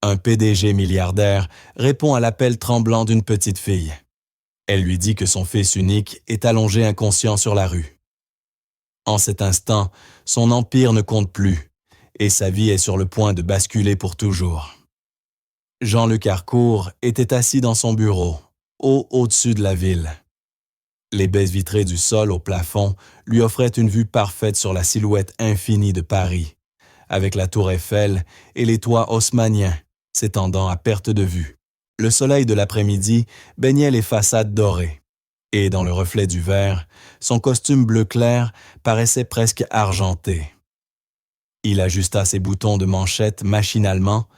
Un PDG milliardaire répond à l'appel tremblant d'une petite fille. Elle lui dit que son fils unique est allongé inconscient sur la rue. En cet instant, son empire ne compte plus et sa vie est sur le point de basculer pour toujours. Jean-Luc Harcourt était assis dans son bureau, au-dessus de la ville. Les baies vitrées du sol au plafond lui offraient une vue parfaite sur la silhouette infinie de Paris, avec la tour Eiffel et les toits haussmanniens s'étendant à perte de vue. Le soleil de l'après-midi baignait les façades dorées, et dans le reflet du verre, son costume bleu clair paraissait presque argenté. Il ajusta ses boutons de manchette machinalement,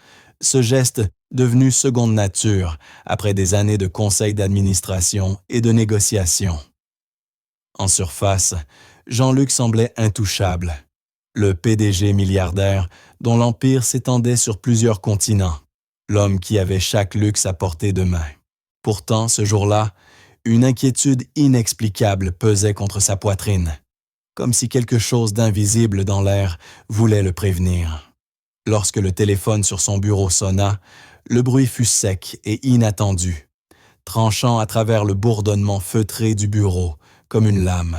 ce geste devenu seconde nature après des années de conseils d'administration et de négociations. En surface, Jean-Luc semblait intouchable, le PDG milliardaire dont l'empire s'étendait sur plusieurs continents, l'homme qui avait chaque luxe à portée de main. Pourtant, ce jour-là, une inquiétude inexplicable pesait contre sa poitrine, comme si quelque chose d'invisible dans l'air voulait le prévenir. Lorsque le téléphone sur son bureau sonna, le bruit fut sec et inattendu, tranchant à travers le bourdonnement feutré du bureau comme une lame.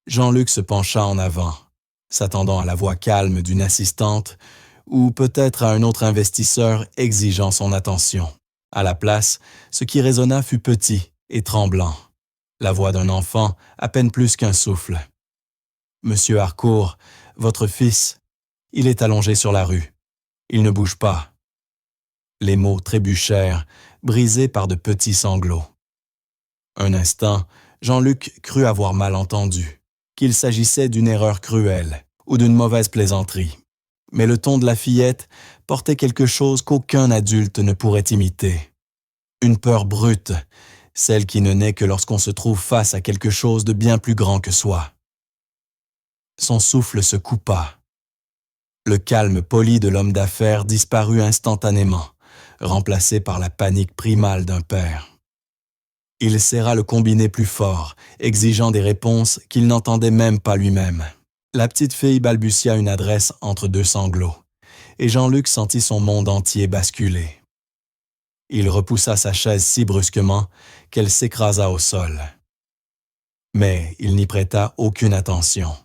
Jean-Luc se pencha en avant, s'attendant à la voix calme d'une assistante ou peut-être à un autre investisseur exigeant son attention. À la place, ce qui résonna fut petit et tremblant, la voix d'un enfant à peine plus qu'un souffle. « Monsieur Harcourt, votre fils, il est allongé sur la rue. Il ne bouge pas. » Les mots trébuchèrent, brisés par de petits sanglots. Un instant, Jean-Luc crut avoir mal entendu, qu'il s'agissait d'une erreur cruelle ou d'une mauvaise plaisanterie. Mais le ton de la fillette portait quelque chose qu'aucun adulte ne pourrait imiter. Une peur brute, celle qui ne naît que lorsqu'on se trouve face à quelque chose de bien plus grand que soi. Son souffle se coupa. Le calme poli de l'homme d'affaires disparut instantanément, remplacé par la panique primale d'un père. Il serra le combiné plus fort, exigeant des réponses qu'il n'entendait même pas lui-même. La petite fille balbutia une adresse entre deux sanglots, et Jean-Luc sentit son monde entier basculer. Il repoussa sa chaise si brusquement qu'elle s'écrasa au sol. Mais il n'y prêta aucune attention.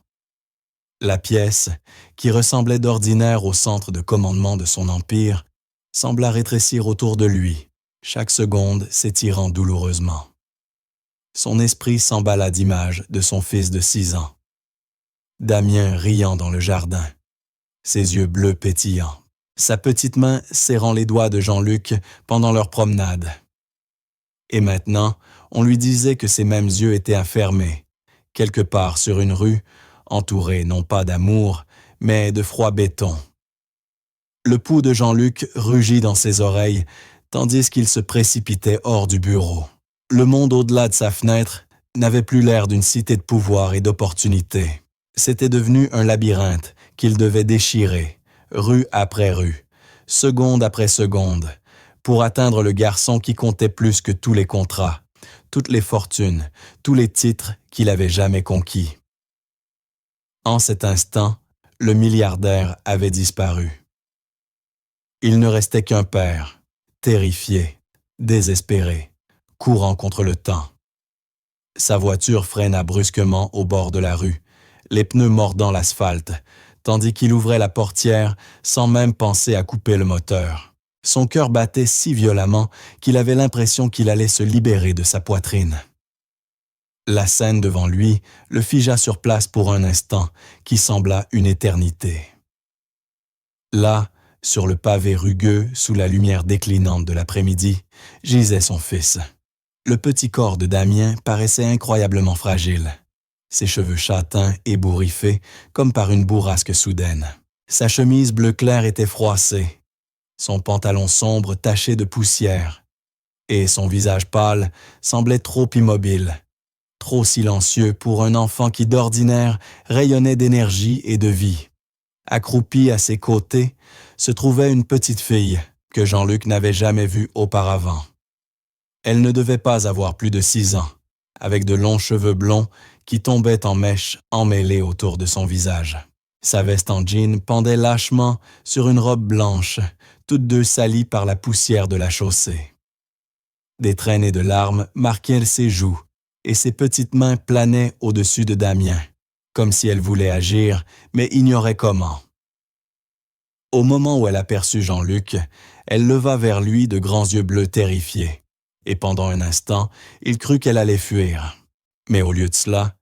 La pièce, qui ressemblait d'ordinaire au centre de commandement de son empire, sembla rétrécir autour de lui, chaque seconde s'étirant douloureusement. Son esprit s'emballa d'images de son fils de 6 ans. Damien riant dans le jardin, ses yeux bleus pétillants, sa petite main serrant les doigts de Jean-Luc pendant leur promenade. Et maintenant, on lui disait que ces mêmes yeux étaient fermés, quelque part sur une rue, entourée non pas d'amour, mais de froid béton. Le pouls de Jean-Luc rugit dans ses oreilles, tandis qu'il se précipitait hors du bureau. Le monde au-delà de sa fenêtre n'avait plus l'air d'une cité de pouvoir et d'opportunité. C'était devenu un labyrinthe qu'il devait déchirer, rue après rue, seconde après seconde, pour atteindre le garçon qui comptait plus que tous les contrats, toutes les fortunes, tous les titres qu'il avait jamais conquis. En cet instant, le milliardaire avait disparu. Il ne restait qu'un père, terrifié, désespéré, courant contre le temps. Sa voiture freina brusquement au bord de la rue, les pneus mordant l'asphalte, tandis qu'il ouvrait la portière sans même penser à couper le moteur. Son cœur battait si violemment qu'il avait l'impression qu'il allait se libérer de sa poitrine. La scène devant lui le figea sur place pour un instant qui sembla une éternité. Là, sur le pavé rugueux, sous la lumière déclinante de l'après-midi, gisait son fils. Le petit corps de Damien paraissait incroyablement fragile. Ses cheveux châtains ébouriffés comme par une bourrasque soudaine. Sa chemise bleu clair était froissée, son pantalon sombre taché de poussière, et son visage pâle semblait trop immobile, trop silencieux pour un enfant qui d'ordinaire rayonnait d'énergie et de vie. Accroupie à ses côtés se trouvait une petite fille que Jean-Luc n'avait jamais vue auparavant. Elle ne devait pas avoir plus de 6 ans, avec de longs cheveux blonds qui tombaient en mèches emmêlées autour de son visage. Sa veste en jean pendait lâchement sur une robe blanche, toutes deux salies par la poussière de la chaussée. Des traînées de larmes marquaient ses joues, et ses petites mains planaient au-dessus de Damien, comme si elle voulait agir, mais ignorait comment. Au moment où elle aperçut Jean-Luc, elle leva vers lui de grands yeux bleus terrifiés, et pendant un instant, il crut qu'elle allait fuir. Mais au lieu de cela,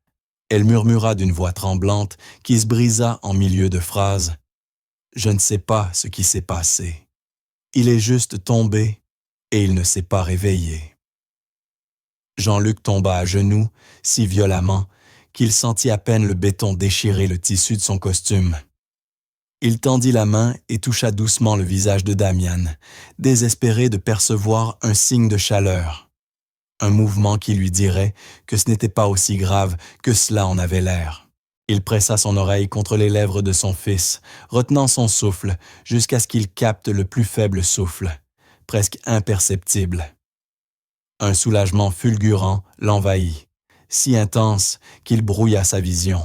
elle murmura d'une voix tremblante qui se brisa en milieu de phrase. « Je ne sais pas ce qui s'est passé. Il est juste tombé et il ne s'est pas réveillé. » Jean-Luc tomba à genoux, si violemment, qu'il sentit à peine le béton déchirer le tissu de son costume. Il tendit la main et toucha doucement le visage de Damian, désespéré de percevoir un signe de chaleur. Un mouvement qui lui dirait que ce n'était pas aussi grave que cela en avait l'air. Il pressa son oreille contre les lèvres de son fils, retenant son souffle jusqu'à ce qu'il capte le plus faible souffle, presque imperceptible. Un soulagement fulgurant l'envahit, si intense qu'il brouilla sa vision,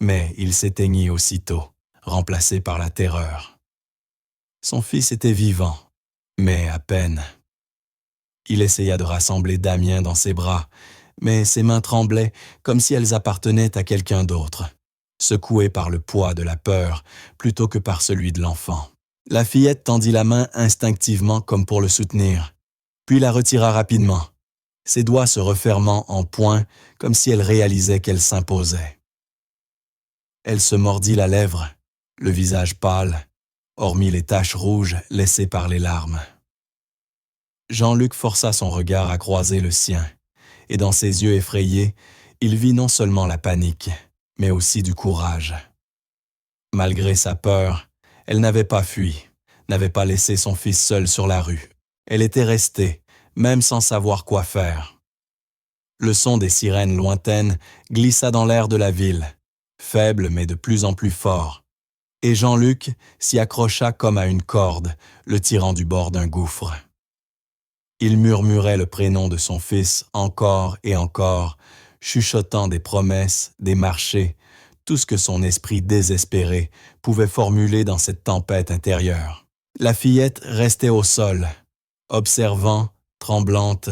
mais il s'éteignit aussitôt, remplacé par la terreur. Son fils était vivant, mais à peine. Il essaya de rassembler Damien dans ses bras, mais ses mains tremblaient comme si elles appartenaient à quelqu'un d'autre, secouées par le poids de la peur plutôt que par celui de l'enfant. La fillette tendit la main instinctivement comme pour le soutenir, puis la retira rapidement, ses doigts se refermant en poing comme si elle réalisait qu'elle s'imposait. Elle se mordit la lèvre, le visage pâle, hormis les taches rouges laissées par les larmes. Jean-Luc força son regard à croiser le sien, et dans ses yeux effrayés, il vit non seulement la panique, mais aussi du courage. Malgré sa peur, elle n'avait pas fui, n'avait pas laissé son fils seul sur la rue. Elle était restée, même sans savoir quoi faire. Le son des sirènes lointaines glissa dans l'air de la ville, faible mais de plus en plus fort, et Jean-Luc s'y accrocha comme à une corde, le tirant du bord d'un gouffre. Il murmurait le prénom de son fils encore et encore, chuchotant des promesses, des marchés, tout ce que son esprit désespéré pouvait formuler dans cette tempête intérieure. La fillette restait au sol, observant, tremblante,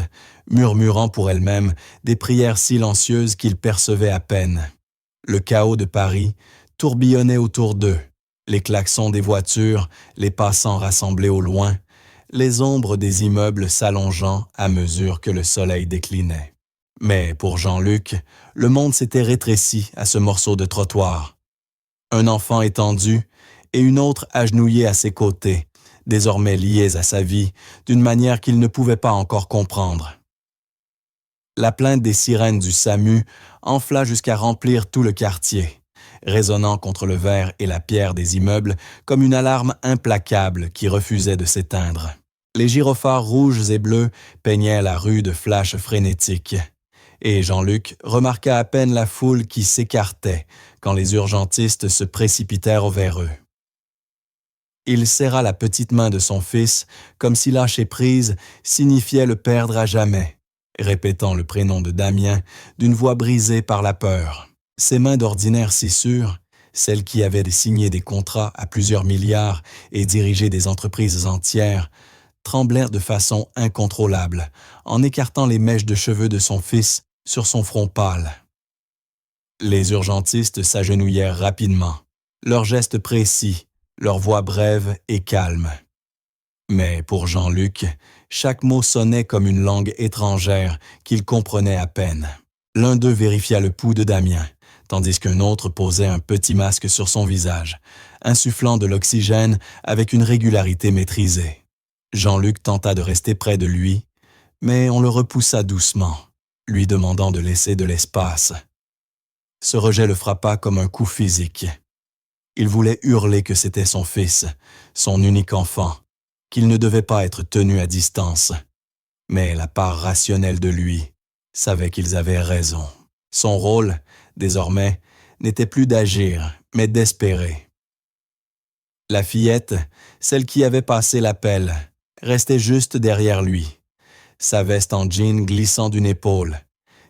murmurant pour elle-même des prières silencieuses qu'il percevait à peine. Le chaos de Paris tourbillonnait autour d'eux, les klaxons des voitures, les passants rassemblés au loin, les ombres des immeubles s'allongeant à mesure que le soleil déclinait. Mais pour Jean-Luc, le monde s'était rétréci à ce morceau de trottoir. Un enfant étendu et une autre agenouillée à ses côtés, désormais liés à sa vie d'une manière qu'il ne pouvait pas encore comprendre. La plainte des sirènes du SAMU enfla jusqu'à remplir tout le quartier, résonnant contre le verre et la pierre des immeubles comme une alarme implacable qui refusait de s'éteindre. Les gyrophares rouges et bleus peignaient la rue de flashs frénétiques, et Jean-Luc remarqua à peine la foule qui s'écartait quand les urgentistes se précipitèrent vers eux. Il serra la petite main de son fils comme si lâcher prise signifiait le perdre à jamais, répétant le prénom de Damien d'une voix brisée par la peur. Ses mains d'ordinaire si sûres, celles qui avaient signé des contrats à plusieurs milliards et dirigé des entreprises entières, tremblèrent de façon incontrôlable en écartant les mèches de cheveux de son fils sur son front pâle. Les urgentistes s'agenouillèrent rapidement, leurs gestes précis, leur voix brève et calme. Mais pour Jean-Luc, chaque mot sonnait comme une langue étrangère qu'il comprenait à peine. L'un d'eux vérifia le pouls de Damien, tandis qu'un autre posait un petit masque sur son visage, insufflant de l'oxygène avec une régularité maîtrisée. Jean-Luc tenta de rester près de lui, mais on le repoussa doucement, lui demandant de laisser de l'espace. Ce rejet le frappa comme un coup physique. Il voulait hurler que c'était son fils, son unique enfant, qu'il ne devait pas être tenu à distance. Mais la part rationnelle de lui savait qu'ils avaient raison. Son rôle, désormais, n'était plus d'agir, mais d'espérer. La fillette, celle qui avait passé l'appel, restait juste derrière lui, sa veste en jean glissant d'une épaule,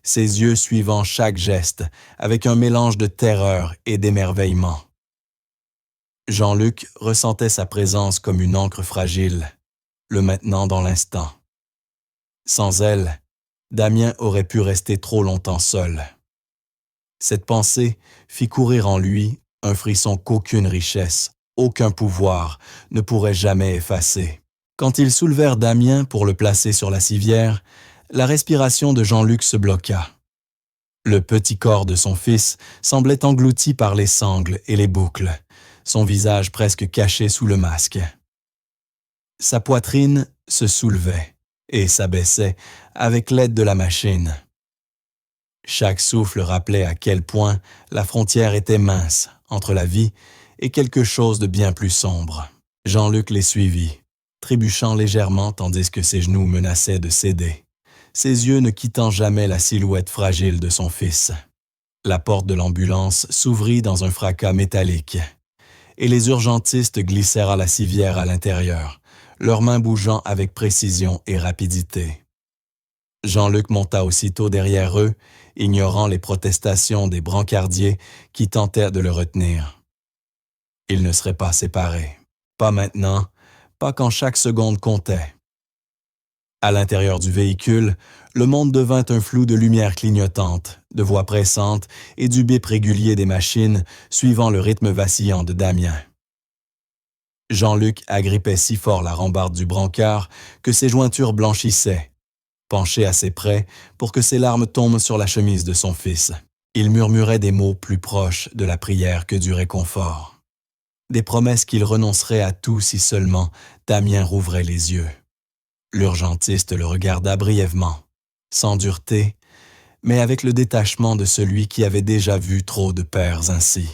ses yeux suivant chaque geste avec un mélange de terreur et d'émerveillement. Jean-Luc ressentait sa présence comme une encre fragile, le maintenant dans l'instant. Sans elle, Damien aurait pu rester trop longtemps seul. Cette pensée fit courir en lui un frisson qu'aucune richesse, aucun pouvoir ne pourrait jamais effacer. Quand ils soulevèrent Damien pour le placer sur la civière, la respiration de Jean-Luc se bloqua. Le petit corps de son fils semblait englouti par les sangles et les boucles, son visage presque caché sous le masque. Sa poitrine se soulevait et s'abaissait avec l'aide de la machine. Chaque souffle rappelait à quel point la frontière était mince entre la vie et quelque chose de bien plus sombre. Jean-Luc les suivit, trébuchant légèrement tandis que ses genoux menaçaient de céder, ses yeux ne quittant jamais la silhouette fragile de son fils. La porte de l'ambulance s'ouvrit dans un fracas métallique, et les urgentistes glissèrent à la civière à l'intérieur, leurs mains bougeant avec précision et rapidité. Jean-Luc monta aussitôt derrière eux, ignorant les protestations des brancardiers qui tentèrent de le retenir. Ils ne seraient pas séparés. Pas maintenant, pas quand chaque seconde comptait. À l'intérieur du véhicule, le monde devint un flou de lumières clignotantes, de voix pressantes et du bip régulier des machines suivant le rythme vacillant de Damien. Jean-Luc agrippait si fort la rambarde du brancard que ses jointures blanchissaient, penché assez près pour que ses larmes tombent sur la chemise de son fils. Il murmurait des mots plus proches de la prière que du réconfort. Des promesses qu'il renoncerait à tout si seulement Damien rouvrait les yeux. L'urgentiste le regarda brièvement, sans dureté, mais avec le détachement de celui qui avait déjà vu trop de pères ainsi,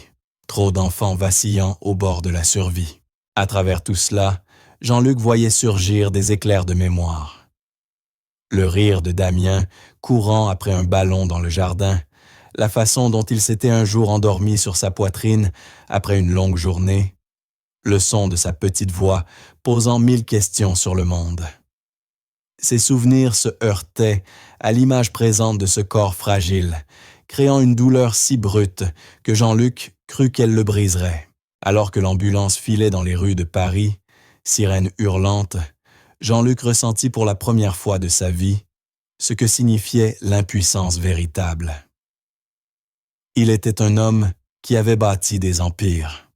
trop d'enfants vacillant au bord de la survie. À travers tout cela, Jean-Luc voyait surgir des éclairs de mémoire. Le rire de Damien, courant après un ballon dans le jardin, la façon dont il s'était un jour endormi sur sa poitrine après une longue journée, le son de sa petite voix posant 1000 questions sur le monde. Ses souvenirs se heurtaient à l'image présente de ce corps fragile, créant une douleur si brute que Jean-Luc crut qu'elle le briserait. Alors que l'ambulance filait dans les rues de Paris, sirène hurlante, Jean-Luc ressentit pour la première fois de sa vie ce que signifiait l'impuissance véritable. Il était un homme qui avait bâti des empires.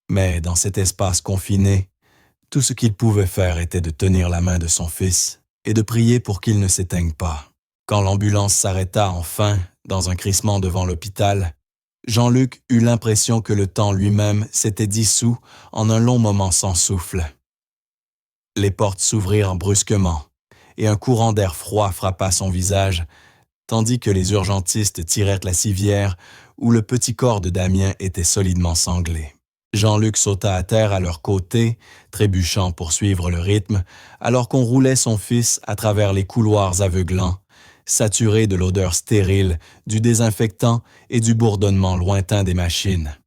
Mais dans cet espace confiné, tout ce qu'il pouvait faire était de tenir la main de son fils et de prier pour qu'il ne s'éteigne pas. Quand l'ambulance s'arrêta enfin dans un crissement devant l'hôpital, Jean-Luc eut l'impression que le temps lui-même s'était dissous en un long moment sans souffle. Les portes s'ouvrirent brusquement et un courant d'air froid frappa son visage, tandis que les urgentistes tirèrent la civière où le petit corps de Damien était solidement sanglé. Jean-Luc sauta à terre à leur côté, trébuchant pour suivre le rythme, alors qu'on roulait son fils à travers les couloirs aveuglants, saturés de l'odeur stérile, du désinfectant et du bourdonnement lointain des machines.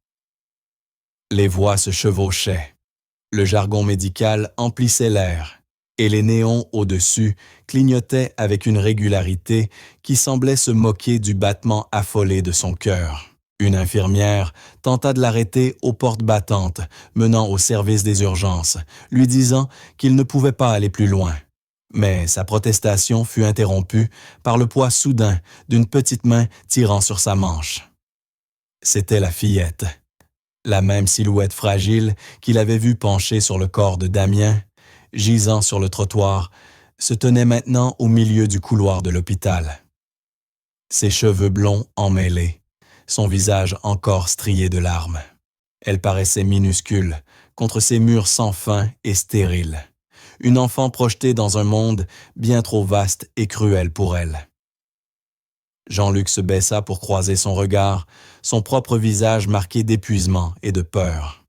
Les voix se chevauchaient, le jargon médical emplissait l'air, et les néons au-dessus clignotaient avec une régularité qui semblait se moquer du battement affolé de son cœur. Une infirmière tenta de l'arrêter aux portes battantes menant au service des urgences, lui disant qu'il ne pouvait pas aller plus loin. Mais sa protestation fut interrompue par le poids soudain d'une petite main tirant sur sa manche. C'était la fillette, la même silhouette fragile qu'il avait vue penchée sur le corps de Damien, gisant sur le trottoir, se tenait maintenant au milieu du couloir de l'hôpital. Ses cheveux blonds emmêlés, son visage encore strié de larmes. Elle paraissait minuscule, contre ces murs sans fin et stériles. Une enfant projetée dans un monde bien trop vaste et cruel pour elle. Jean-Luc se baissa pour croiser son regard, son propre visage marqué d'épuisement et de peur.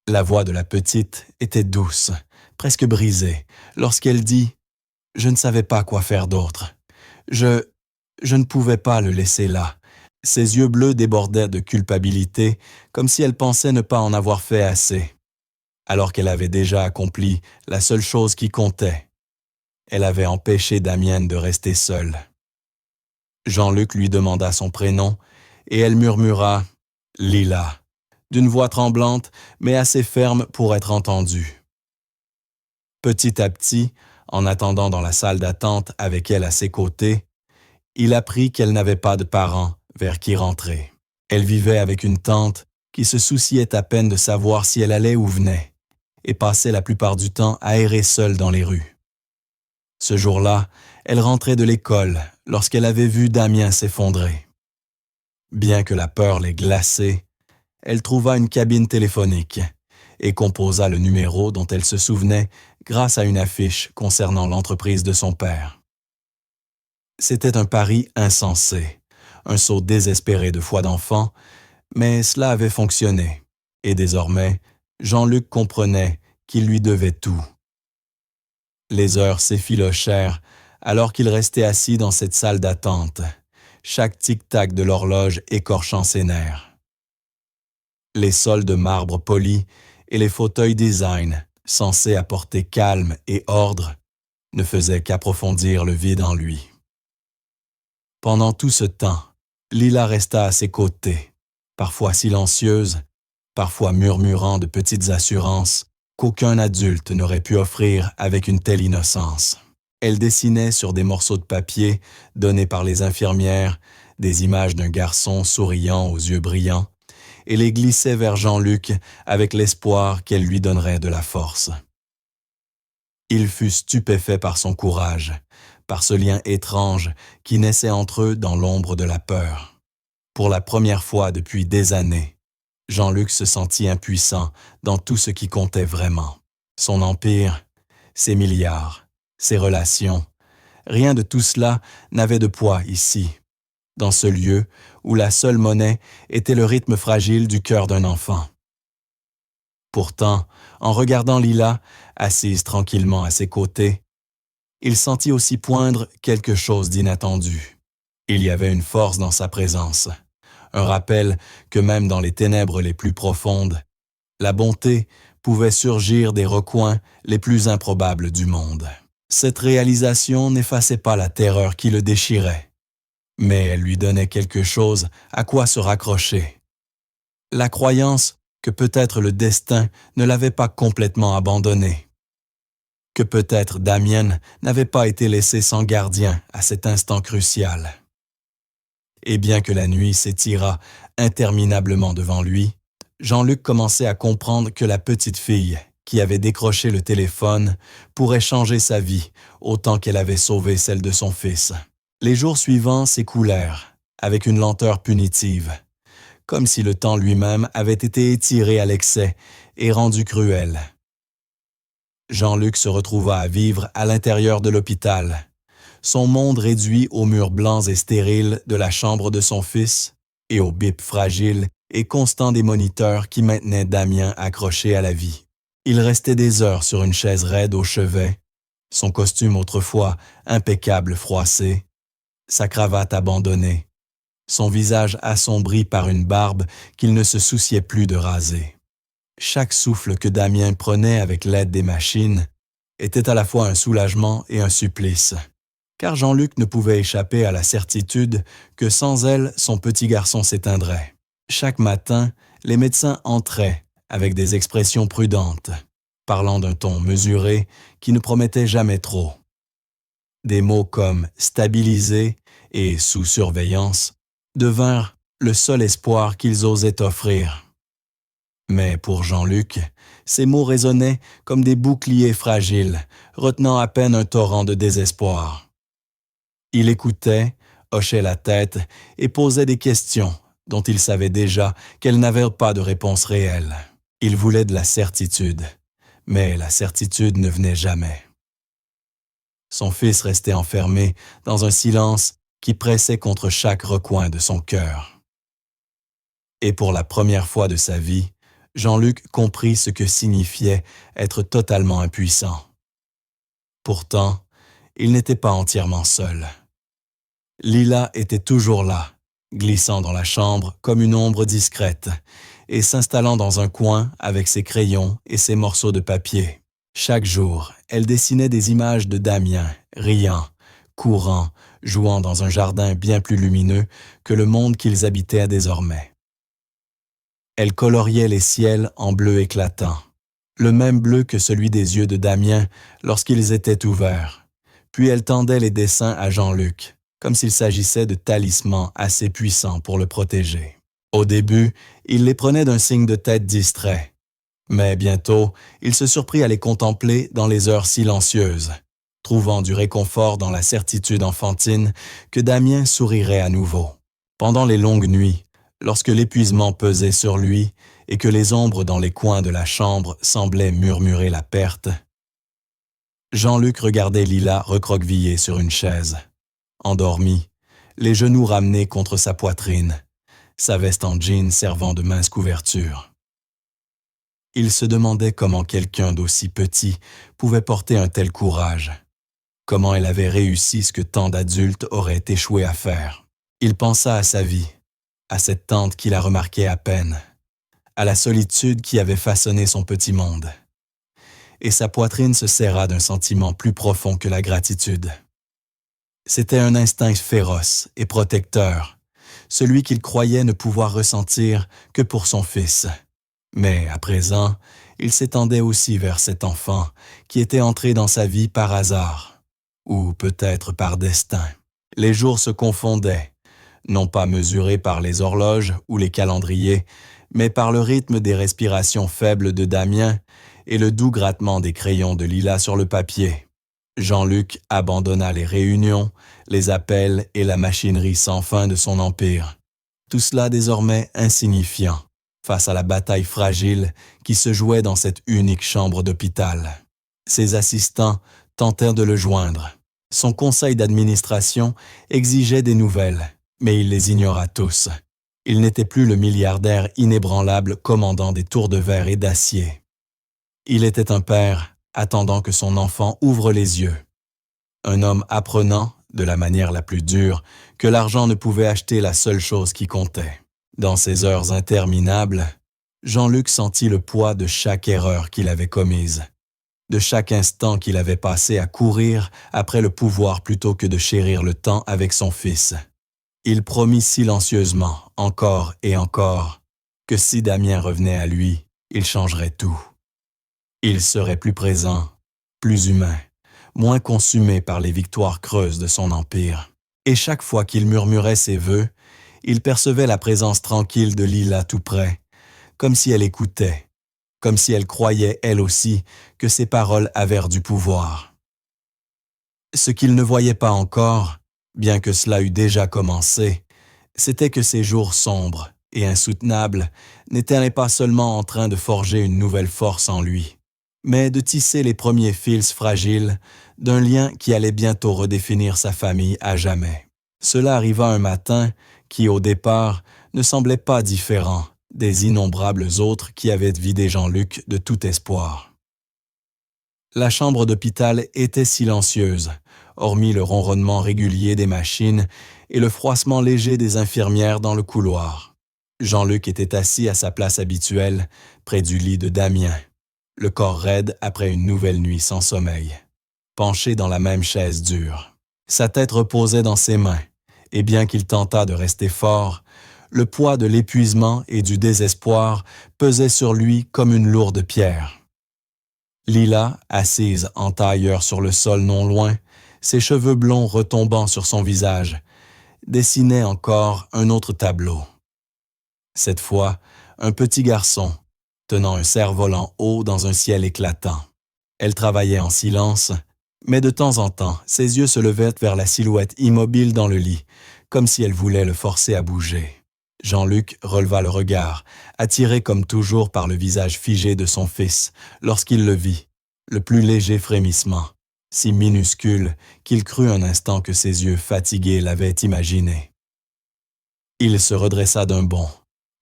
La voix de la petite était douce, presque brisée, lorsqu'elle dit « Je ne savais pas quoi faire d'autre. Je ne pouvais pas le laisser là. » Ses yeux bleus débordaient de culpabilité, comme si elle pensait ne pas en avoir fait assez. Alors qu'elle avait déjà accompli la seule chose qui comptait. Elle avait empêché Damien de rester seule. Jean-Luc lui demanda son prénom, et elle murmura « Lila », d'une voix tremblante, mais assez ferme pour être entendue. Petit à petit, en attendant dans la salle d'attente avec elle à ses côtés, il apprit qu'elle n'avait pas de parents vers qui rentrer. Elle vivait avec une tante qui se souciait à peine de savoir si elle allait ou venait, et passait la plupart du temps à errer seule dans les rues. Ce jour-là, elle rentrait de l'école lorsqu'elle avait vu Damien s'effondrer. Bien que la peur l'ait glacée, elle trouva une cabine téléphonique et composa le numéro dont elle se souvenait grâce à une affiche concernant l'entreprise de son père. C'était un pari insensé, un saut désespéré de foi d'enfant, mais cela avait fonctionné, et désormais, Jean-Luc comprenait qu'il lui devait tout. Les heures s'effilochèrent alors qu'il restait assis dans cette salle d'attente, chaque tic-tac de l'horloge écorchant ses nerfs. Les sols de marbre poli et les fauteuils design, censés apporter calme et ordre, ne faisaient qu'approfondir le vide en lui. Pendant tout ce temps, Lila resta à ses côtés, parfois silencieuse, parfois murmurant de petites assurances qu'aucun adulte n'aurait pu offrir avec une telle innocence. Elle dessinait sur des morceaux de papier donnés par les infirmières des images d'un garçon souriant aux yeux brillants et les glissait vers Jean-Luc avec l'espoir qu'elle lui donnerait de la force. Il fut stupéfait par son courage, par ce lien étrange qui naissait entre eux dans l'ombre de la peur. Pour la première fois depuis des années, Jean-Luc se sentit impuissant dans tout ce qui comptait vraiment. Son empire, ses milliards, ses relations, rien de tout cela n'avait de poids ici, dans ce lieu où la seule monnaie était le rythme fragile du cœur d'un enfant. Pourtant, en regardant Lila, assise tranquillement à ses côtés, il sentit aussi poindre quelque chose d'inattendu. Il y avait une force dans sa présence, un rappel que même dans les ténèbres les plus profondes, la bonté pouvait surgir des recoins les plus improbables du monde. Cette réalisation n'effaçait pas la terreur qui le déchirait, mais elle lui donnait quelque chose à quoi se raccrocher. La croyance que peut-être le destin ne l'avait pas complètement abandonné, que peut-être Damien n'avait pas été laissé sans gardien à cet instant crucial. Et bien que la nuit s'étirât interminablement devant lui, Jean-Luc commençait à comprendre que la petite fille qui avait décroché le téléphone pourrait changer sa vie autant qu'elle avait sauvé celle de son fils. Les jours suivants s'écoulèrent avec une lenteur punitive, comme si le temps lui-même avait été étiré à l'excès et rendu cruel. Jean-Luc se retrouva à vivre à l'intérieur de l'hôpital, son monde réduit aux murs blancs et stériles de la chambre de son fils et au bip fragile et constant des moniteurs qui maintenaient Damien accroché à la vie. Il restait des heures sur une chaise raide au chevet, son costume autrefois impeccable froissé, sa cravate abandonnée, son visage assombri par une barbe qu'il ne se souciait plus de raser. Chaque souffle que Damien prenait avec l'aide des machines était à la fois un soulagement et un supplice, car Jean-Luc ne pouvait échapper à la certitude que sans elle, son petit garçon s'éteindrait. Chaque matin, les médecins entraient avec des expressions prudentes, parlant d'un ton mesuré qui ne promettait jamais trop. Des mots comme « stabilisé » et « sous surveillance » devinrent le seul espoir qu'ils osaient offrir. Mais pour Jean-Luc, ces mots résonnaient comme des boucliers fragiles, retenant à peine un torrent de désespoir. Il écoutait, hochait la tête et posait des questions dont il savait déjà qu'elles n'avaient pas de réponse réelle. Il voulait de la certitude, mais la certitude ne venait jamais. Son fils restait enfermé dans un silence qui pressait contre chaque recoin de son cœur. Et pour la première fois de sa vie, Jean-Luc comprit ce que signifiait être totalement impuissant. Pourtant, il n'était pas entièrement seul. Lila était toujours là, glissant dans la chambre comme une ombre discrète et s'installant dans un coin avec ses crayons et ses morceaux de papier. Chaque jour, elle dessinait des images de Damien, riant, courant, jouant dans un jardin bien plus lumineux que le monde qu'ils habitaient désormais. Elle coloriait les ciels en bleu éclatant, le même bleu que celui des yeux de Damien lorsqu'ils étaient ouverts. Puis elle tendait les dessins à Jean-Luc, comme s'il s'agissait de talismans assez puissants pour le protéger. Au début, il les prenait d'un signe de tête distrait. Mais bientôt, il se surprit à les contempler dans les heures silencieuses, trouvant du réconfort dans la certitude enfantine que Damien sourirait à nouveau. Pendant les longues nuits, lorsque l'épuisement pesait sur lui et que les ombres dans les coins de la chambre semblaient murmurer la perte, Jean-Luc regardait Lila recroquevillée sur une chaise, endormie, les genoux ramenés contre sa poitrine, sa veste en jean servant de mince couverture. Il se demandait comment quelqu'un d'aussi petit pouvait porter un tel courage, comment elle avait réussi ce que tant d'adultes auraient échoué à faire. Il pensa à sa vie, à cette tante qu'il a remarquée à peine, à la solitude qui avait façonné son petit monde. Et sa poitrine se serra d'un sentiment plus profond que la gratitude. C'était un instinct féroce et protecteur, celui qu'il croyait ne pouvoir ressentir que pour son fils. Mais à présent, il s'étendait aussi vers cet enfant qui était entré dans sa vie par hasard, ou peut-être par destin. Les jours se confondaient, non pas mesurés par les horloges ou les calendriers, mais par le rythme des respirations faibles de Damien et le doux grattement des crayons de Lila sur le papier. Jean-Luc abandonna les réunions, les appels et la machinerie sans fin de son empire. Tout cela désormais insignifiant face à la bataille fragile qui se jouait dans cette unique chambre d'hôpital. Ses assistants tentèrent de le joindre. Son conseil d'administration exigeait des nouvelles, mais il les ignora tous. Il n'était plus le milliardaire inébranlable commandant des tours de verre et d'acier. Il était un père attendant que son enfant ouvre les yeux. Un homme apprenant, de la manière la plus dure, que l'argent ne pouvait acheter la seule chose qui comptait. Dans ces heures interminables, Jean-Luc sentit le poids de chaque erreur qu'il avait commise, de chaque instant qu'il avait passé à courir après le pouvoir plutôt que de chérir le temps avec son fils. Il promit silencieusement, encore et encore, que si Damien revenait à lui, il changerait tout. Il serait plus présent, plus humain, moins consumé par les victoires creuses de son empire. Et chaque fois qu'il murmurait ses vœux, il percevait la présence tranquille de Lila tout près, comme si elle écoutait, comme si elle croyait, elle aussi, que ses paroles avaient du pouvoir. Ce qu'il ne voyait pas encore, bien que cela eût déjà commencé, c'était que ces jours sombres et insoutenables n'étaient pas seulement en train de forger une nouvelle force en lui, mais de tisser les premiers fils fragiles d'un lien qui allait bientôt redéfinir sa famille à jamais. Cela arriva un matin qui, au départ, ne semblait pas différent des innombrables autres qui avaient vidé Jean-Luc de tout espoir. La chambre d'hôpital était silencieuse, hormis le ronronnement régulier des machines et le froissement léger des infirmières dans le couloir. Jean-Luc était assis à sa place habituelle, près du lit de Damien, le corps raide après une nouvelle nuit sans sommeil, penché dans la même chaise dure. Sa tête reposait dans ses mains, et bien qu'il tentât de rester fort, le poids de l'épuisement et du désespoir pesait sur lui comme une lourde pierre. Lila, assise en tailleur sur le sol non loin, ses cheveux blonds retombant sur son visage, dessinait encore un autre tableau. Cette fois, un petit garçon, tenant un cerf-volant haut dans un ciel éclatant. Elle travaillait en silence, mais de temps en temps, ses yeux se levaient vers la silhouette immobile dans le lit, comme si elle voulait le forcer à bouger. Jean-Luc releva le regard, attiré comme toujours par le visage figé de son fils, lorsqu'il le vit, le plus léger frémissement, si minuscule qu'il crut un instant que ses yeux fatigués l'avaient imaginé. Il se redressa d'un bond,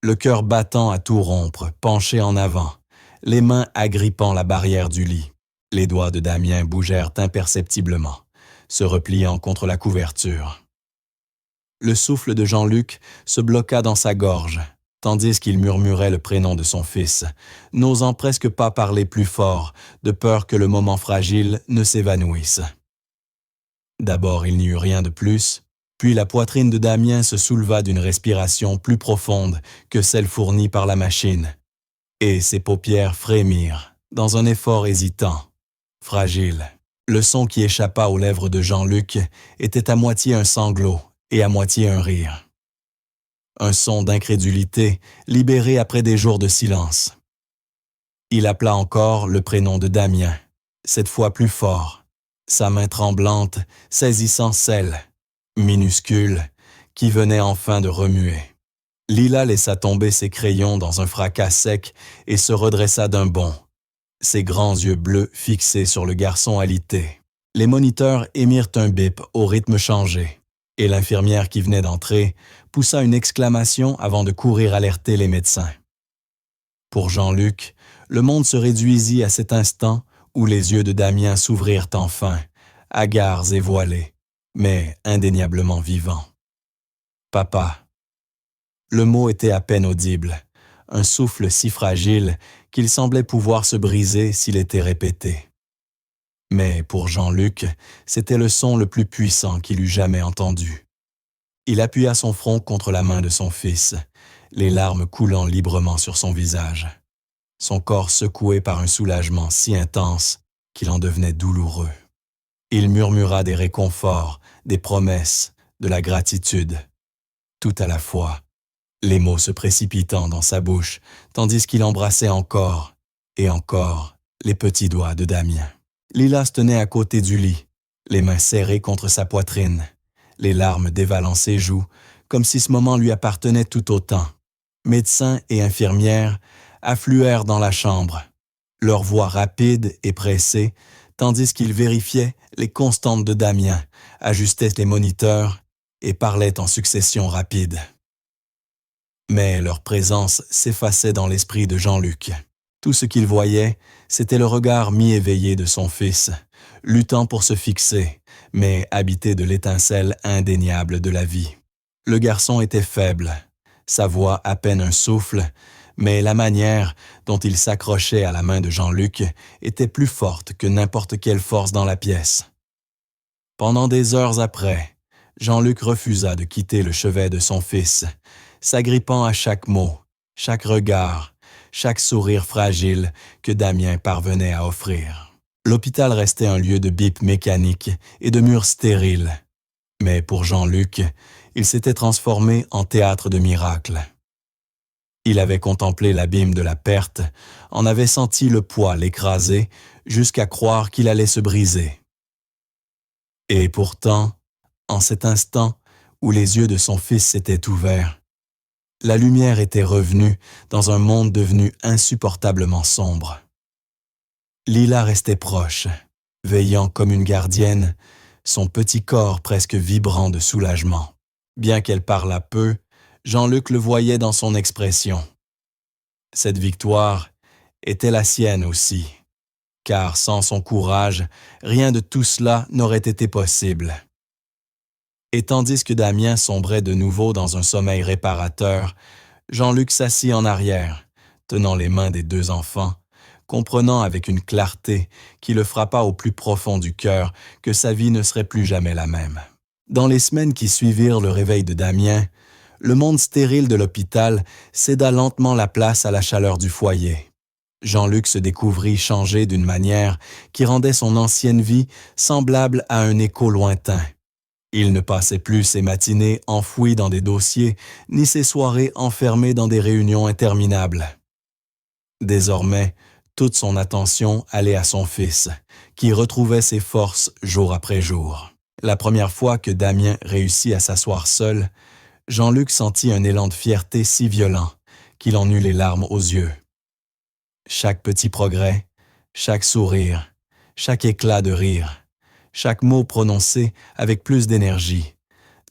le cœur battant à tout rompre, penché en avant, les mains agrippant la barrière du lit. Les doigts de Damien bougèrent imperceptiblement, se repliant contre la couverture. Le souffle de Jean-Luc se bloqua dans sa gorge, tandis qu'il murmurait le prénom de son fils, n'osant presque pas parler plus fort, de peur que le moment fragile ne s'évanouisse. D'abord, il n'y eut rien de plus, Puis la poitrine de Damien se souleva d'une respiration plus profonde que celle fournie par la machine, et ses paupières frémirent dans un effort hésitant, fragile. Le son qui échappa aux lèvres de Jean-Luc était à moitié un sanglot et à moitié un rire. Un son d'incrédulité libéré après des jours de silence. Il appela encore le prénom de Damien, cette fois plus fort, sa main tremblante saisissant celle, minuscule, qui venait enfin de remuer. Lila laissa tomber ses crayons dans un fracas sec et se redressa d'un bond, ses grands yeux bleus fixés sur le garçon alité. Les moniteurs émirent un bip au rythme changé, et l'infirmière qui venait d'entrer poussa une exclamation avant de courir alerter les médecins. Pour Jean-Luc, le monde se réduisit à cet instant où les yeux de Damien s'ouvrirent enfin, hagards et voilés, mais indéniablement vivants. « Papa ». Le mot était à peine audible, un souffle si fragile qu'il semblait pouvoir se briser s'il était répété. Mais pour Jean-Luc, c'était le son le plus puissant qu'il eût jamais entendu. Il appuya son front contre la main de son fils, les larmes coulant librement sur son visage, son corps secoué par un soulagement si intense qu'il en devenait douloureux. Il murmura des réconforts, des promesses, de la gratitude, tout à la fois, les mots se précipitant dans sa bouche, tandis qu'il embrassait encore, et encore, les petits doigts de Damien. Lila se tenait à côté du lit, les mains serrées contre sa poitrine, les larmes dévalant ses joues, comme si ce moment lui appartenait tout autant. Médecins et infirmières affluèrent dans la chambre, leurs voix rapides et pressées, tandis qu'ils vérifiaient les constantes de Damien, ajustaient les moniteurs et parlaient en succession rapide. Mais leur présence s'effaçait dans l'esprit de Jean-Luc. Tout ce qu'il voyait, c'était le regard mi-éveillé de son fils, luttant pour se fixer, mais habité de l'étincelle indéniable de la vie. Le garçon était faible, sa voix à peine un souffle, mais la manière dont il s'accrochait à la main de Jean-Luc était plus forte que n'importe quelle force dans la pièce. Pendant des heures après, Jean-Luc refusa de quitter le chevet de son fils, s'agrippant à chaque mot, chaque regard, chaque sourire fragile que Damien parvenait à offrir. L'hôpital restait un lieu de bip mécanique et de murs stériles. Mais pour Jean-Luc, il s'était transformé en théâtre de miracles. Il avait contemplé l'abîme de la perte, en avait senti le poids l'écraser jusqu'à croire qu'il allait se briser. Et pourtant, en cet instant où les yeux de son fils s'étaient ouverts, la lumière était revenue dans un monde devenu insupportablement sombre. Lila restait proche, veillant comme une gardienne, son petit corps presque vibrant de soulagement. Bien qu'elle parlât peu, Jean-Luc le voyait dans son expression. Cette victoire était la sienne aussi, car sans son courage, rien de tout cela n'aurait été possible. Et tandis que Damien sombrait de nouveau dans un sommeil réparateur, Jean-Luc s'assit en arrière, tenant les mains des deux enfants, comprenant avec une clarté qui le frappa au plus profond du cœur que sa vie ne serait plus jamais la même. Dans les semaines qui suivirent le réveil de Damien, le monde stérile de l'hôpital céda lentement la place à la chaleur du foyer. Jean-Luc se découvrit changé d'une manière qui rendait son ancienne vie semblable à un écho lointain. Il ne passait plus ses matinées enfouies dans des dossiers, ni ses soirées enfermées dans des réunions interminables. Désormais, toute son attention allait à son fils, qui retrouvait ses forces jour après jour. La première fois que Damien réussit à s'asseoir seul, Jean-Luc sentit un élan de fierté si violent qu'il en eut les larmes aux yeux. Chaque petit progrès, chaque sourire, chaque éclat de rire, chaque mot prononcé avec plus d'énergie,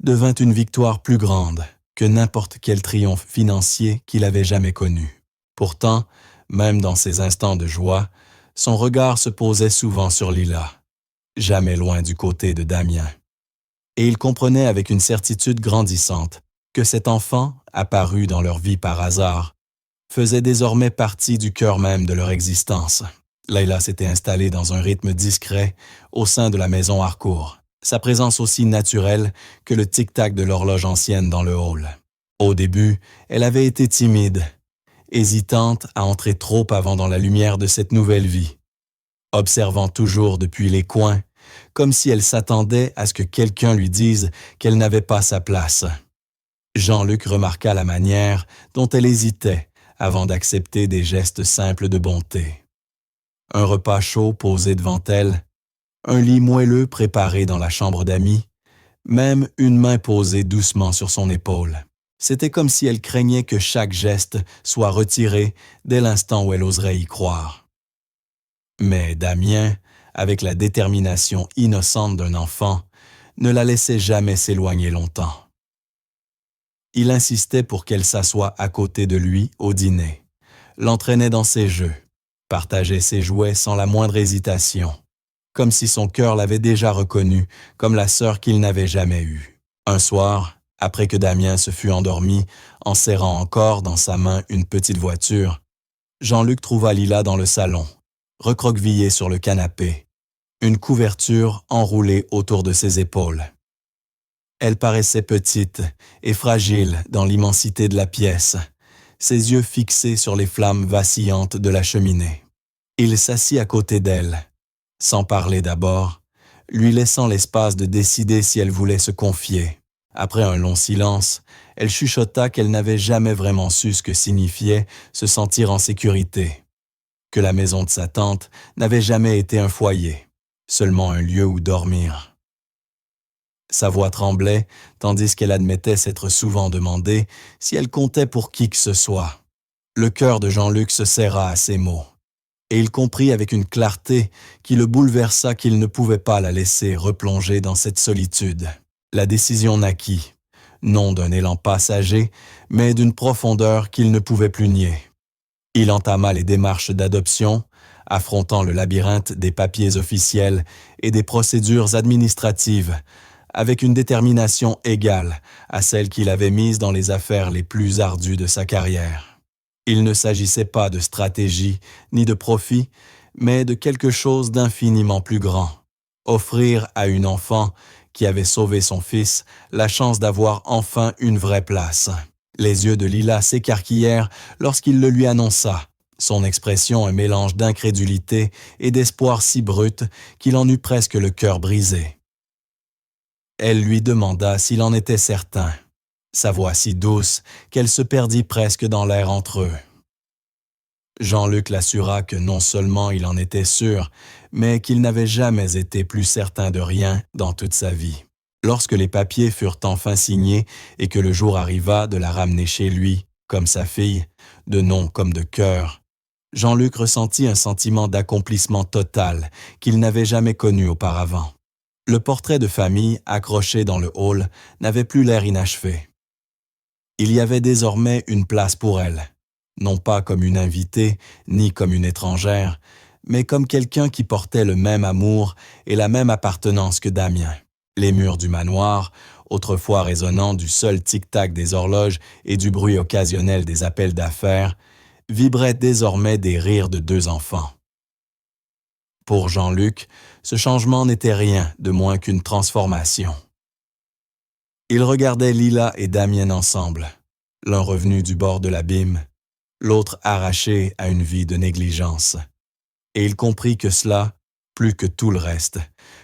devint une victoire plus grande que n'importe quel triomphe financier qu'il avait jamais connu. Pourtant, même dans ces instants de joie, son regard se posait souvent sur Lila, jamais loin du côté de Damien. Et il comprenait avec une certitude grandissante que cet enfant, apparu dans leur vie par hasard, faisait désormais partie du cœur même de leur existence. Layla s'était installée dans un rythme discret au sein de la maison Harcourt. sa présence aussi naturelle que le tic-tac de l'horloge ancienne dans le hall. Au début, elle avait été timide, hésitante à entrer trop avant dans la lumière de cette nouvelle vie, observant toujours depuis les coins, comme si elle s'attendait à ce que quelqu'un lui dise qu'elle n'avait pas sa place. Jean-Luc remarqua la manière dont elle hésitait avant d'accepter des gestes simples de bonté. Un repas chaud posé devant elle, un lit moelleux préparé dans la chambre d'amis, même une main posée doucement sur son épaule. C'était comme si elle craignait que chaque geste soit retiré dès l'instant où elle oserait y croire. Mais Damien, avec la détermination innocente d'un enfant, ne la laissait jamais s'éloigner longtemps. Il insistait pour qu'elle s'assoie à côté de lui au dîner, l'entraînait dans ses jeux, partageait ses jouets sans la moindre hésitation, comme si son cœur l'avait déjà reconnue comme la sœur qu'il n'avait jamais eue. Un soir, après que Damien se fut endormi, en serrant encore dans sa main une petite voiture, Jean-Luc trouva Lila dans le salon, recroquevillée sur le canapé, une couverture enroulée autour de ses épaules. Elle paraissait petite et fragile dans l'immensité de la pièce, ses yeux fixés sur les flammes vacillantes de la cheminée. Il s'assit à côté d'elle, sans parler d'abord, lui laissant l'espace de décider si elle voulait se confier. Après un long silence, elle chuchota qu'elle n'avait jamais vraiment su ce que signifiait se sentir en sécurité, que la maison de sa tante n'avait jamais été un foyer, seulement un lieu où dormir. Sa voix tremblait, tandis qu'elle admettait s'être souvent demandé si elle comptait pour qui que ce soit. Le cœur de Jean-Luc se serra à ces mots, et il comprit avec une clarté qui le bouleversa qu'il ne pouvait pas la laisser replonger dans cette solitude. La décision naquit, non d'un élan passager, mais d'une profondeur qu'il ne pouvait plus nier. Il entama les démarches d'adoption, affrontant le labyrinthe des papiers officiels et des procédures administratives, avec une détermination égale à celle qu'il avait mise dans les affaires les plus ardues de sa carrière. Il ne s'agissait pas de stratégie ni de profit, mais de quelque chose d'infiniment plus grand. Offrir à une enfant qui avait sauvé son fils la chance d'avoir enfin une vraie place. Les yeux de Lila s'écarquillèrent lorsqu'il le lui annonça, son expression un mélange d'incrédulité et d'espoir si brut qu'il en eut presque le cœur brisé. Elle lui demanda s'il en était certain, sa voix si douce qu'elle se perdit presque dans l'air entre eux. Jean-Luc l'assura que non seulement il en était sûr, mais qu'il n'avait jamais été plus certain de rien dans toute sa vie. Lorsque les papiers furent enfin signés et que le jour arriva de la ramener chez lui, comme sa fille, de nom comme de cœur, Jean-Luc ressentit un sentiment d'accomplissement total qu'il n'avait jamais connu auparavant. Le portrait de famille accroché dans le hall n'avait plus l'air inachevé. Il y avait désormais une place pour elle, non pas comme une invitée ni comme une étrangère, mais comme quelqu'un qui portait le même amour et la même appartenance que Damien. Les murs du manoir, autrefois résonnants du seul tic-tac des horloges et du bruit occasionnel des appels d'affaires, vibraient désormais des rires de deux enfants. Pour Jean-Luc, ce changement n'était rien de moins qu'une transformation. Il regardait Lila et Damien ensemble, l'un revenu du bord de l'abîme, l'autre arraché à une vie de négligence. Et il comprit que cela, plus que tout le reste,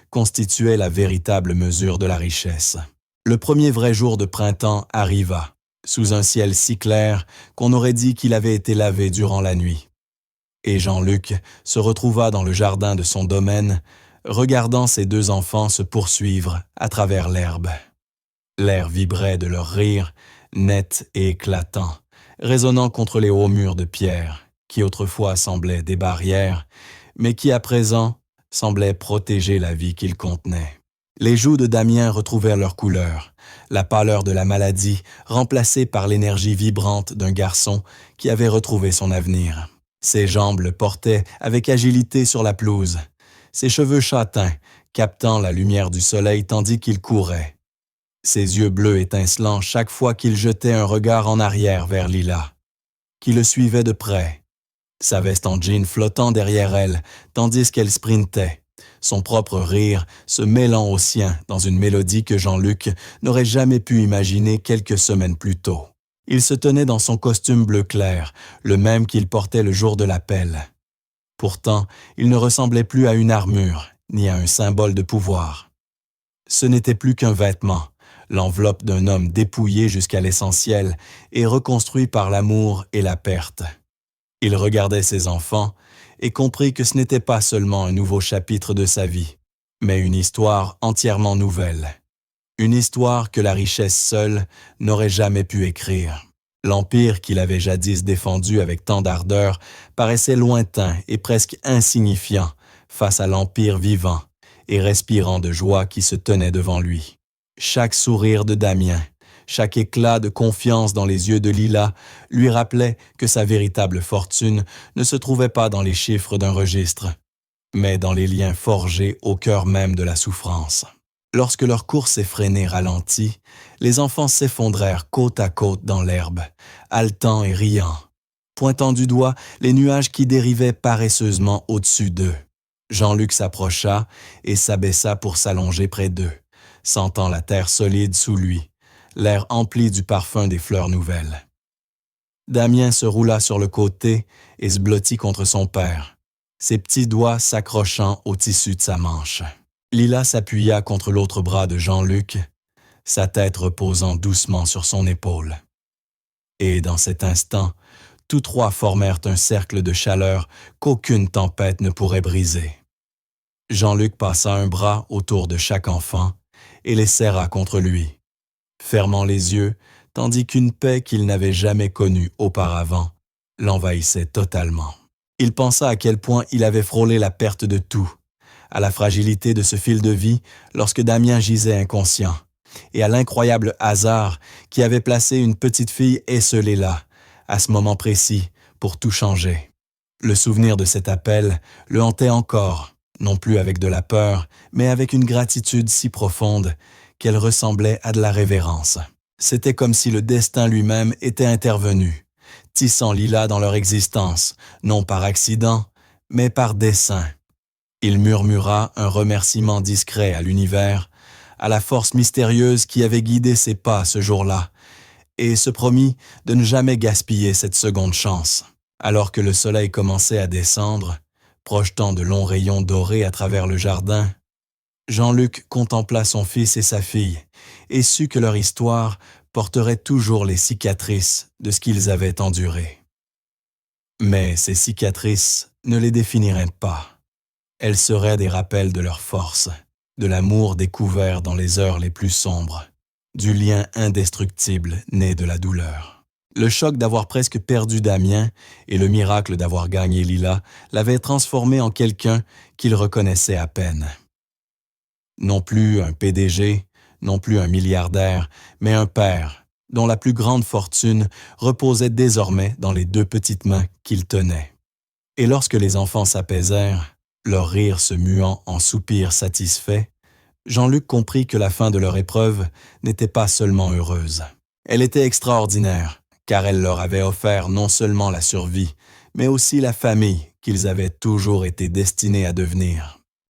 constituait la véritable mesure de la richesse. Le premier vrai jour de printemps arriva, sous un ciel si clair qu'on aurait dit qu'il avait été lavé durant la nuit. Et Jean-Luc se retrouva dans le jardin de son domaine, regardant ses deux enfants se poursuivre à travers l'herbe. L'air vibrait de leur rire, net et éclatant, résonnant contre les hauts murs de pierre, qui autrefois semblaient des barrières, mais qui à présent semblaient protéger la vie qu'ils contenaient. Les joues de Damien retrouvèrent leur couleur, la pâleur de la maladie remplacée par l'énergie vibrante d'un garçon qui avait retrouvé son avenir. Ses jambes le portaient avec agilité sur la pelouse, ses cheveux châtains captant la lumière du soleil tandis qu'il courait, ses yeux bleus étincelants chaque fois qu'il jetait un regard en arrière vers Lila, qui le suivait de près, sa veste en jean flottant derrière elle tandis qu'elle sprintait, son propre rire se mêlant au sien dans une mélodie que Jean-Luc n'aurait jamais pu imaginer quelques semaines plus tôt. Il se tenait dans son costume bleu clair, le même qu'il portait le jour de l'appel. Pourtant, il ne ressemblait plus à une armure, ni à un symbole de pouvoir. Ce n'était plus qu'un vêtement, l'enveloppe d'un homme dépouillé jusqu'à l'essentiel et reconstruit par l'amour et la perte. Il regardait ses enfants et comprit que ce n'était pas seulement un nouveau chapitre de sa vie, mais une histoire entièrement nouvelle. Une histoire que la richesse seule n'aurait jamais pu écrire. L'empire qu'il avait jadis défendu avec tant d'ardeur paraissait lointain et presque insignifiant face à l'empire vivant et respirant de joie qui se tenait devant lui. Chaque sourire de Damien, chaque éclat de confiance dans les yeux de Lila lui rappelait que sa véritable fortune ne se trouvait pas dans les chiffres d'un registre, mais dans les liens forgés au cœur même de la souffrance. Lorsque leur course effrénée ralentit, les enfants s'effondrèrent côte à côte dans l'herbe, haletants et riant, pointant du doigt les nuages qui dérivaient paresseusement au-dessus d'eux. Jean-Luc s'approcha et s'abaissa pour s'allonger près d'eux, sentant la terre solide sous lui, l'air empli du parfum des fleurs nouvelles. Damien se roula sur le côté et se blottit contre son père, ses petits doigts s'accrochant au tissu de sa manche. Lila s'appuya contre l'autre bras de Jean-Luc, sa tête reposant doucement sur son épaule. Et dans cet instant, tous trois formèrent un cercle de chaleur qu'aucune tempête ne pourrait briser. Jean-Luc passa un bras autour de chaque enfant et les serra contre lui, fermant les yeux, tandis qu'une paix qu'il n'avait jamais connue auparavant l'envahissait totalement. Il pensa à quel point il avait frôlé la perte de tout, à la fragilité de ce fil de vie lorsque Damien gisait inconscient, et à l'incroyable hasard qui avait placé une petite fille esseulée là, à ce moment précis, pour tout changer. Le souvenir de cet appel le hantait encore, non plus avec de la peur, mais avec une gratitude si profonde qu'elle ressemblait à de la révérence. C'était comme si le destin lui-même était intervenu, tissant Lila dans leur existence, non par accident, mais par dessein. Il murmura un remerciement discret à l'univers, à la force mystérieuse qui avait guidé ses pas ce jour-là, et se promit de ne jamais gaspiller cette seconde chance. Alors que le soleil commençait à descendre, projetant de longs rayons dorés à travers le jardin, Jean-Luc contempla son fils et sa fille et sut que leur histoire porterait toujours les cicatrices de ce qu'ils avaient enduré. Mais ces cicatrices ne les définiraient pas. Elles seraient des rappels de leur force, de l'amour découvert dans les heures les plus sombres, du lien indestructible né de la douleur. Le choc d'avoir presque perdu Damien et le miracle d'avoir gagné Lila l'avaient transformé en quelqu'un qu'il reconnaissait à peine. Non plus un PDG, non plus un milliardaire, mais un père, dont la plus grande fortune reposait désormais dans les deux petites mains qu'il tenait. Et lorsque les enfants s'apaisèrent, leur rire se muant en soupirs satisfaits, Jean-Luc comprit que la fin de leur épreuve n'était pas seulement heureuse. Elle était extraordinaire, car elle leur avait offert non seulement la survie, mais aussi la famille qu'ils avaient toujours été destinés à devenir.